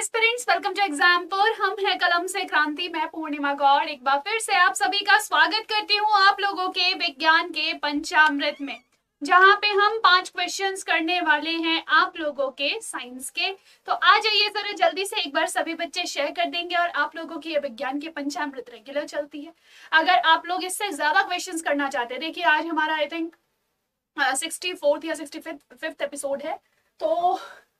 Aspirants, welcome to Exampur. हम हैं कलम से क्रांति, मैं पूर्णिमा गौड़। एक बार फिर से आप सभी का स्वागत करती हूँ आप लोगों के विज्ञान के पंचामृत में, जहाँ पे हम 5 क्वेश्चंस करने वाले हैं आप लोगों के साइंस के। तो आ जाइए जरा जल्दी से, एक बार सभी बच्चे शेयर कर देंगे और आप लोगों की ये विज्ञान के पंचामृत रेगुलर चलती है। अगर आप लोग इससे ज्यादा क्वेश्चंस करना चाहते हैं, देखिए आज हमारा आई थिंक 64th या 65th एपिसोड है, तो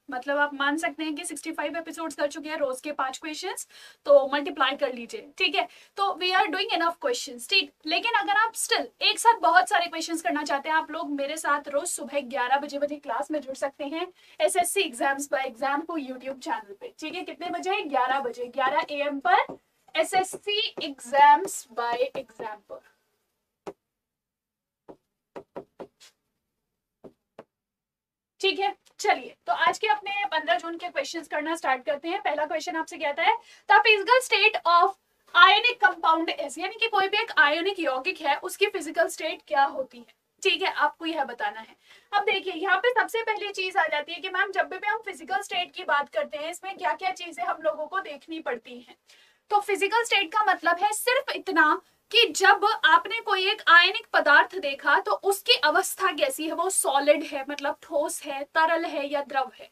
मतलब आप मान सकते हैं कि 65 एपिसोड्स कर चुके हैं, रोज के 5 क्वेश्चंस, तो मल्टीप्लाई कर लीजिए, ठीक है। तो we are doing enough questions, ठीक। लेकिन अगर आप स्टिल एक साथ बहुत सारे क्वेश्चंस करना चाहते हैं, आप लोग मेरे साथ रोज सुबह 11 बजे मेरी क्लास में जुड़ सकते हैं एसएससी एग्जाम्स बाय एग्जाम को यूट्यूब चैनल पे, ठीक है। कितने बजे? 11 बजे, 11 AM पर एसएससी एग्जाम्स बाय एग्जाम्पल। ठीक है, चलिए तो आज के अपने 15 जून के क्वेश्चंस करना स्टार्ट करते हैं। पहला क्वेश्चन आपसे कहता है the physical state of ionic compound is, यानी कि कोई भी एक आयोनिक यौगिक है उसकी फिजिकल स्टेट क्या होती है, ठीक है, आपको यह बताना है। अब देखिए यहाँ पे सबसे पहली चीज आ जाती है कि मैम जब भी हम फिजिकल स्टेट की बात करते हैं, इसमें क्या क्या चीजें हम लोगों को देखनी पड़ती हैं। तो फिजिकल स्टेट का मतलब है सिर्फ इतना कि जब आपने कोई एक आयनिक पदार्थ देखा तो उसकी अवस्था कैसी है, वो सॉलिड है मतलब ठोस है, तरल है या द्रव है,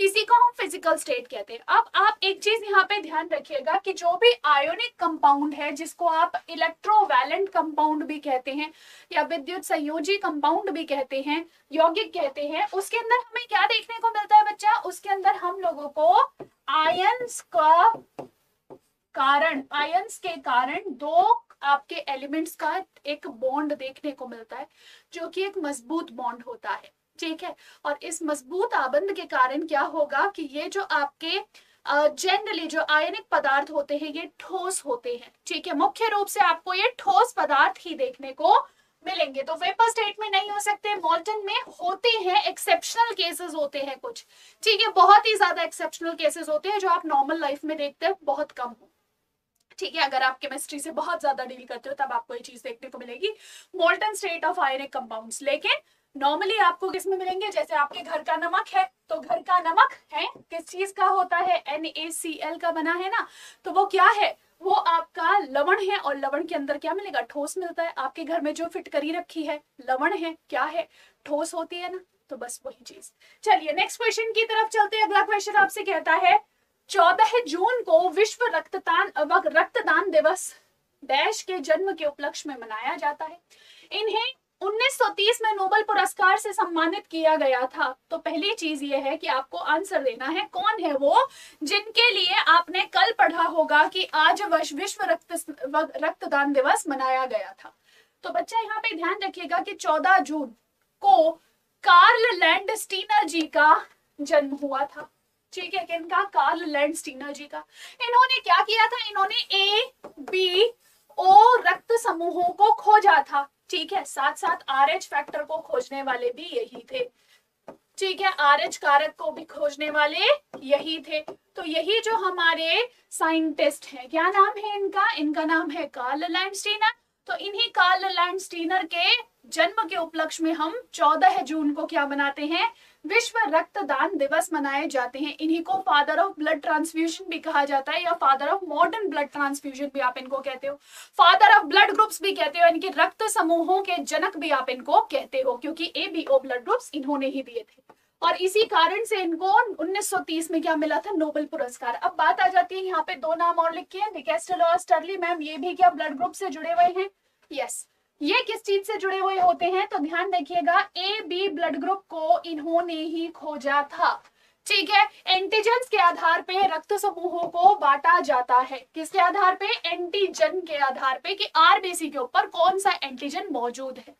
इसी को हम फिजिकल स्टेट कहते हैं। अब आप एक चीज यहाँ पे ध्यान रखिएगा कि जो भी आयोनिक कंपाउंड है, जिसको आप इलेक्ट्रोवैलेंट कंपाउंड भी कहते हैं या विद्युत संयोजी कंपाउंड भी कहते हैं, यौगिक कहते हैं, उसके अंदर हमें क्या देखने को मिलता है बच्चा? उसके अंदर हम लोगों को आयंस के कारण दो आपके एलिमेंट्स का एक बॉन्ड देखने को मिलता है, जो कि एक मजबूत बॉन्ड होता है, ठीक है। और इस मजबूत आबंध के कारण क्या होगा कि ये जो आपके जनरली जो आयनिक पदार्थ होते हैं ये ठोस होते हैं, ठीक है। मुख्य रूप से आपको ये ठोस पदार्थ ही देखने को मिलेंगे। तो वेपर स्टेट में नहीं हो सकते, मॉल्टन में होते हैं, एक्सेप्शनल केसेस होते हैं कुछ, ठीक है। बहुत ही ज्यादा एक्सेप्शनल केसेस होते हैं जो आप नॉर्मल लाइफ में देखते हैं, बहुत कम हो, ठीक है। अगर आप केमिस्ट्री से बहुत ज्यादा डील करते हो तब आपको ये चीज देखने को मिलेगी, molten state of ionic compounds. लेकिन नॉर्मली आपको किसमें मिलेंगे? जैसे आपके घर का नमक है, तो घर का नमक है किस चीज का होता है? NaCl का बना है ना, तो वो क्या है? वो आपका लवण है, और लवण के अंदर क्या मिलेगा? ठोस मिलता है। आपके घर में जो फिटकरी रखी है लवण है, क्या है? ठोस होती है ना, तो बस वही चीज। चलिए नेक्स्ट क्वेश्चन की तरफ चलते हैं। अगला क्वेश्चन आपसे कहता है 14 जून को विश्व रक्तदान दिवस डैश के जन्म के उपलक्ष्य में मनाया जाता है। इन्हें 1930 में नोबेल पुरस्कार से सम्मानित किया गया था। तो पहली चीज ये है कि आपको आंसर देना है कौन है वो जिनके लिए आपने कल पढ़ा होगा कि आज विश्व रक्तदान दिवस मनाया गया था। तो बच्चा यहाँ पे ध्यान रखिएगा कि 14 जून को कार्ल लैंडस्टीनर जी का जन्म हुआ था, ठीक है। किनका? कार्ल लैंडस्टीनर जी का। इन्होंने क्या किया था? इन्होंने ABO रक्त समूहों को खोजा था, ठीक है। साथ साथ RH फैक्टर को खोजने वाले भी यही थे, ठीक है। RH कारक को भी खोजने वाले यही थे। तो यही जो हमारे साइंटिस्ट हैं, क्या नाम है इनका? इनका नाम है कार्ल लैंडस्टीनर। तो इन्हीं कार्ल लैंडस्टीनर के जन्म के उपलक्ष्य में हम 14 जून को क्या मनाते हैं? विश्व रक्तदान दिवस मनाए जाते हैं। इन्हीं को फादर ऑफ ब्लड ट्रांसफ्यूजन भी कहा जाता है, या father of modern blood transfusion भी आप इनको कहते हो, फादर ऑफ ब्लड ग्रुप्स भी कहते हो, इनके रक्त समूहों के जनक भी आप इनको कहते हो, क्योंकि ABO ब्लड ग्रुप्स इन्होंने ही दिए थे। और इसी कारण से इनको 1930 में क्या मिला था? नोबेल पुरस्कार। अब बात आ जाती है, यहाँ पे 2 नाम और लिखे हैं, निकेस्टल और स्टर्ली। मैम ये भी क्या ब्लड ग्रुप से जुड़े हुए हैं? यस। ये किस चीज से जुड़े हुए होते हैं? तो ध्यान रखिएगा, AB ब्लड ग्रुप को इन्होंने ही खोजा था, ठीक है। एंटीजन के आधार पे रक्त समूहों को बांटा जाता है। किसके आधार पे? एंटीजन के आधार पे कि RBC के ऊपर कौन सा एंटीजन मौजूद है।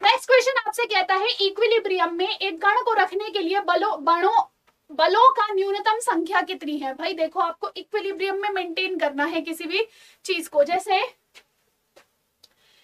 नेक्स्ट क्वेश्चन आपसे कहता है इक्विलिब्रियम में एक कण को रखने के लिए बलों का न्यूनतम संख्या कितनी है? भाई देखो, आपको इक्विलिब्रियम में मेंटेन करना है किसी भी चीज को। जैसे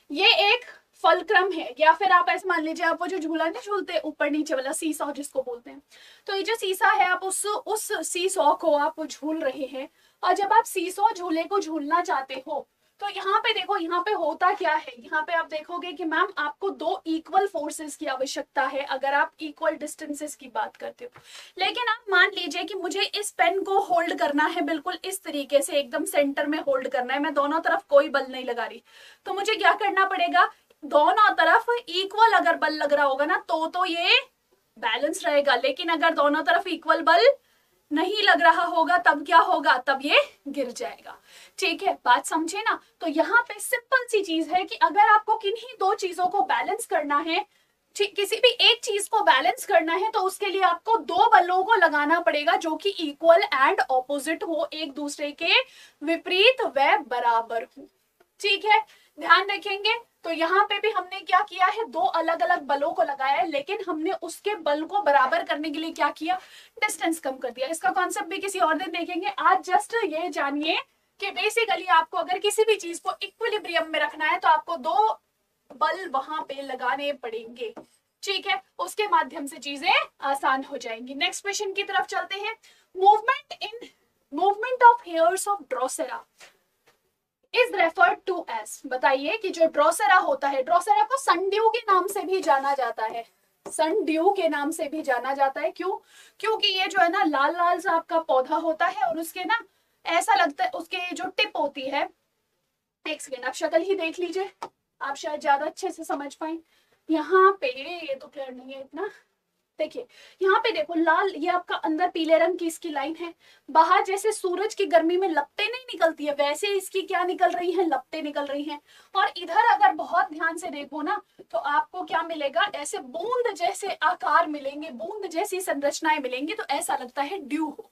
ये एक फलक्रम है, या फिर आप ऐसे मान लीजिए, आप वो जो झूला नहीं झूलते ऊपर नीचे वाला, सीसॉ जिसको बोलते हैं, तो ये जो सीसा है, आप उस सीसॉ को आप झूल रहे हैं, और जब आप सीसॉ झूले को झूलना चाहते हो तो यहाँ पे देखो, यहाँ पे होता क्या है, यहाँ पे आप देखोगे कि मैम आपको 2 इक्वल फोर्सेस की आवश्यकता है अगर आप इक्वल डिस्टेंसेस की बात करते हो। लेकिन आप मान लीजिए कि मुझे इस पेन को होल्ड करना है बिल्कुल इस तरीके से, एकदम सेंटर में होल्ड करना है, मैं दोनों तरफ कोई बल नहीं लगा रही, तो मुझे क्या करना पड़ेगा, दोनों तरफ इक्वल अगर बल लग रहा होगा ना तो ये बैलेंस रहेगा। लेकिन अगर दोनों तरफ इक्वल बल नहीं लग रहा होगा तब क्या होगा, तब ये गिर जाएगा। ठीक है, बात समझे ना। तो यहाँ पे सिंपल सी चीज है कि अगर आपको किन्हीं 2 चीजों को बैलेंस करना है, ठीक, किसी भी एक चीज को बैलेंस करना है, तो उसके लिए आपको 2 बलों को लगाना पड़ेगा जो कि इक्वल एंड ऑपोजिट हो, एक दूसरे के विपरीत व बराबर हो। ठीक है, ध्यान रखेंगे। तो यहाँ पे भी हमने क्या किया है, 2 अलग अलग बलों को लगाया है, लेकिन हमने उसके बल को बराबर करने के लिए क्या किया, डिस्टेंस कम कर दिया। इसका कॉन्सेप्ट भी किसी और दिन देखेंगे। आज जस्ट ये जानिए कि बेसिकली आपको अगर किसी भी चीज को इक्विलिब्रियम में रखना है तो आपको 2 बल वहां पे लगाने पड़ेंगे। ठीक है, उसके माध्यम से चीजें आसान हो जाएंगी। नेक्स्ट क्वेश्चन की तरफ चलते हैं। Movement of hairs of drosera is referred to as, बताइए कि जो ड्रोसेरा होता है, ड्रोसेरा को सनड्यू के नाम से भी जाना जाता है, सनड्यू के नाम से भी जाना जाता है। क्यों? क्योंकि ये जो है ना लाल लाल सा आपका पौधा होता है और उसके ना ऐसा लगता है, उसके जो टिप होती है, एक सेकेंड आप शक्ल ही देख लीजिए, आप शायद ज्यादा अच्छे से समझ पाए। यहाँ पे ये तो क्लियर नहीं है इतना, देखिए यहाँ पे देखो लाल, ये आपका अंदर पीले रंग की इसकी लाइन है। बाहर जैसे सूरज की गर्मी में लपटें नहीं निकलती है, वैसे इसकी क्या निकल रही है, लपटें निकल रही हैं। और इधर अगर बहुत ध्यान से देखो ना तो आपको क्या मिलेगा, ऐसे बूंद जैसे आकार मिलेंगे, बूंद जैसी संरचनाएं मिलेंगी। तो ऐसा लगता है ड्यू हो,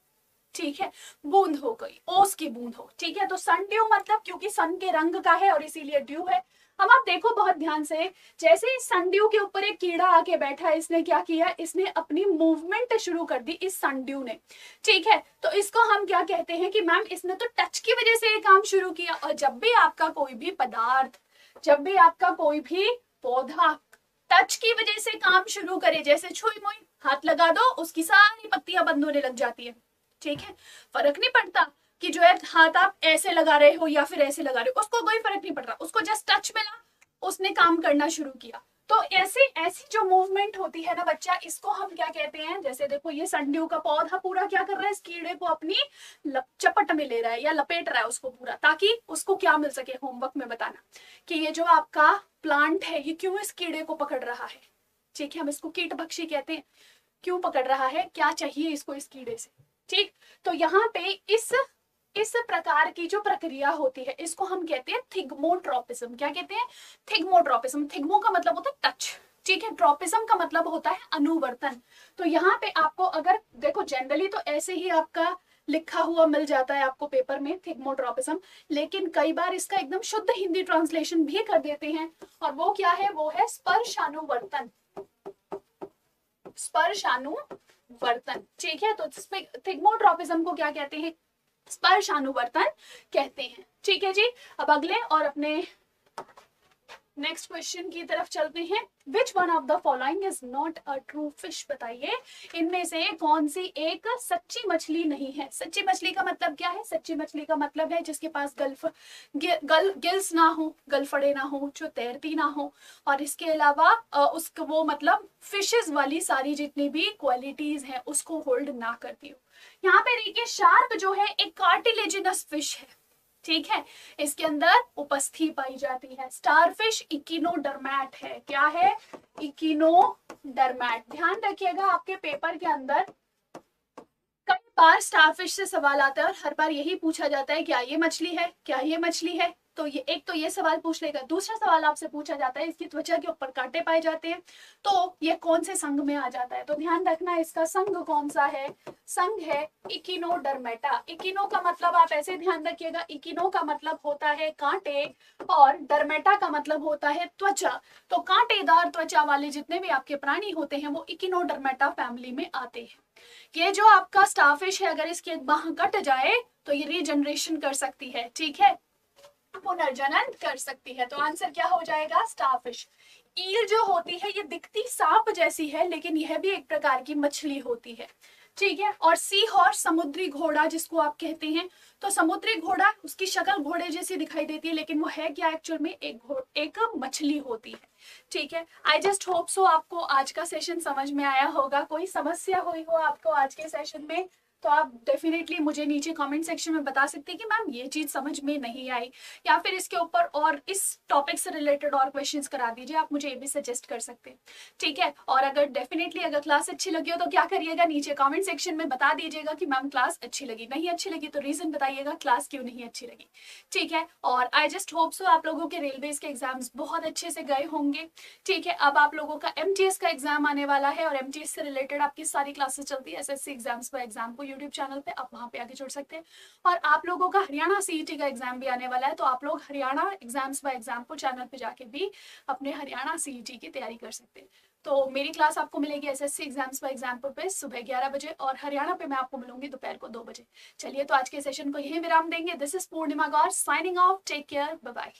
ठीक है, बूंद हो गई, ओस की बूंद हो। ठीक है, तो सन ड्यू मतलब क्योंकि सन के रंग का है और इसीलिए ड्यू है। अब आप देखो बहुत ध्यान से, जैसे इस सनड्यू के ऊपर एक कीड़ा आके बैठा, इसने क्या किया, इसने अपनी मूवमेंट शुरू कर दी इस सनड्यू ने। ठीक है, तो इसको हम क्या कहते हैं कि मैम इसने तो टच की वजह से ये काम शुरू किया। और जब भी आपका कोई भी पदार्थ, जब भी आपका कोई भी पौधा टच की वजह से काम शुरू करे, जैसे छुई मुई हाथ लगा दो, उसकी सारी पत्तियां बंद होने लग जाती है। ठीक है, फर्क नहीं पड़ता कि जो है हाथ आप ऐसे लगा रहे हो या फिर ऐसे लगा रहे हो, उसको कोई फर्क नहीं पड़ रहा, उसको जस्ट टच मिला, उसने काम करना शुरू किया। तो ऐसी जो मूवमेंट होती है ना बच्चा, इसको हम क्या कहते हैं, जैसे देखो ये सनड्यू का पौधा पूरा क्या कर रहा है, इस कीड़े को अपनी चपट में ले रहा है या लपेट रहा है उसको पूरा, ताकि उसको क्या मिल सके, होमवर्क में बताना कि ये जो आपका प्लांट है ये क्यों इस कीड़े को पकड़ रहा है। ठीक है, हम इसको कीट भक्षी कहते हैं। क्यों पकड़ रहा है, क्या चाहिए इसको इस कीड़े से। ठीक, तो यहाँ पे इस प्रकार की जो प्रक्रिया होती है इसको हम कहते हैं थिग्मोट्रोपिज्म। क्या कहते हैं, थिग्मोट्रोपिज्म। थिग्मो का मतलब होता है टच, ठीक है, ट्रोपिज्म का मतलब होता है अनुवर्तन। तो यहाँ पे आपको अगर देखो जनरली तो ऐसे ही आपका लिखा हुआ मिल जाता है आपको पेपर में थिग्मोट्रोपिज्म, लेकिन कई बार इसका एकदम शुद्ध हिंदी ट्रांसलेशन भी कर देते हैं, और वो क्या है, वो है स्पर्शानुवर्तन। स्पर्शानुवर्तन, ठीक है, तो थिग्मोट्रोपिज्म को क्या कहते हैं, स्पर्शानुवर्तन कहते हैं। ठीक है जी, अब अगले और अपने नेक्स्ट क्वेश्चन की तरफ चलते हैं। Which one of the following is not a true fish, बताइए इनमें से कौन सी एक सच्ची मछली नहीं है। सच्ची मछली का मतलब क्या है, सच्ची मछली का मतलब है जिसके पास गिल्स ना हो, गलफड़े ना हो, जो तैरती ना हो, और इसके अलावा उसको वो मतलब फिशेस वाली सारी जितनी भी क्वालिटीज हैं उसको होल्ड ना करती हो। यहाँ पे देखिए शार्क जो है एक कार्टिलेजिनस फिश है, ठीक है, इसके अंदर उपस्थित पाई जाती है। स्टारफिश इकिनोडर्मैट है, क्या है, इकिनोडर्मैट। ध्यान रखिएगा आपके पेपर के अंदर कई बार स्टारफिश से सवाल आता है और हर बार यही पूछा जाता है क्या ये मछली है, क्या ये मछली है। तो ये एक तो ये सवाल पूछ लेगा, दूसरा सवाल आपसे पूछा जाता है इसकी त्वचा के ऊपर कांटे पाए जाते हैं, तो ये कौन से संघ में आ जाता है। तो ध्यान रखना इसका संघ कौन सा है, संघ है इकिनोडर्मेटा। इकिनो का मतलब आप ऐसे ध्यान रखिएगा, इकिनो का मतलब होता है कांटे और डर्मेटा का मतलब होता है त्वचा। तो कांटेदार त्वचा वाले जितने भी आपके प्राणी होते हैं वो इकिनोडर्मेटा फैमिली में आते हैं। ये जो आपका स्टारफिश है अगर इसकी बाह कट जाए तो ये रीजनरेशन कर सकती है, ठीक है, पुनर्जनन कर सकती है। तो आंसर क्या हो जाएगा, स्टारफिश। ईल जो होती है ये दिखती सांप जैसी है लेकिन यह भी एक प्रकार की मछली होती है। ठीक है। और सी हॉर्स समुद्री घोड़ा जिसको आप कहते हैं, तो समुद्री घोड़ा, उसकी शक्ल घोड़े जैसी दिखाई देती है, लेकिन वो है क्या एक्चुअल में, एक मछली होती है। ठीक है। आई जस्ट होप सो आपको आज का सेशन समझ में आया होगा। कोई समस्या हुई हो आपको आज के सेशन में तो आप डेफिनेटली मुझे नीचे कमेंट सेक्शन में बता सकते हैं कि मैम ये चीज समझ में नहीं आई, या फिर इसके ऊपर और इस टॉपिक से रिलेटेड और क्वेश्चंस करा दीजिए, आप मुझे ये भी सजेस्ट कर सकते हैं। ठीक है। और अगर डेफिनेटली अगर क्लास अच्छी लगी हो तो क्या करिएगा, नीचे कमेंट सेक्शन में बता दीजिएगा कि मैम क्लास अच्छी लगी, नहीं अच्छी लगी तो रीजन बताइएगा क्लास क्यों नहीं अच्छी लगी। ठीक है। और आई जस्ट होप सो आप लोगों के रेलवेज के एग्जाम्स बहुत अच्छे से गए होंगे। ठीक है। अब आप लोगों का एमटीएस का एग्जाम आने वाला है, और एमटीएस से रिलेटेड आपकी सारी क्लासेस चलती है एसएससी एग्जाम्स पर एग्जाम को यूट्यूब चैनल पे, आप वहां पे आके जुड़ सकते हैं। और आप लोगों का हरियाणा सीईटी का एग्जाम भी आने वाला है, तो आप लोग Haryana exams by example channel पे जाके भी अपने हरियाणा सीईटी की तैयारी कर सकते हैं। तो मेरी क्लास आपको मिलेगी एसएससी एग्जाम्स बाय एग्जाम्पल पे सुबह 11 बजे, और हरियाणा पे मैं आपको मिलूंगी दोपहर को 2 बजे। चलिए, तो आज के सेशन को यहीं विराम देंगे। This is Purnima Gaur signing off. Take care, bye bye.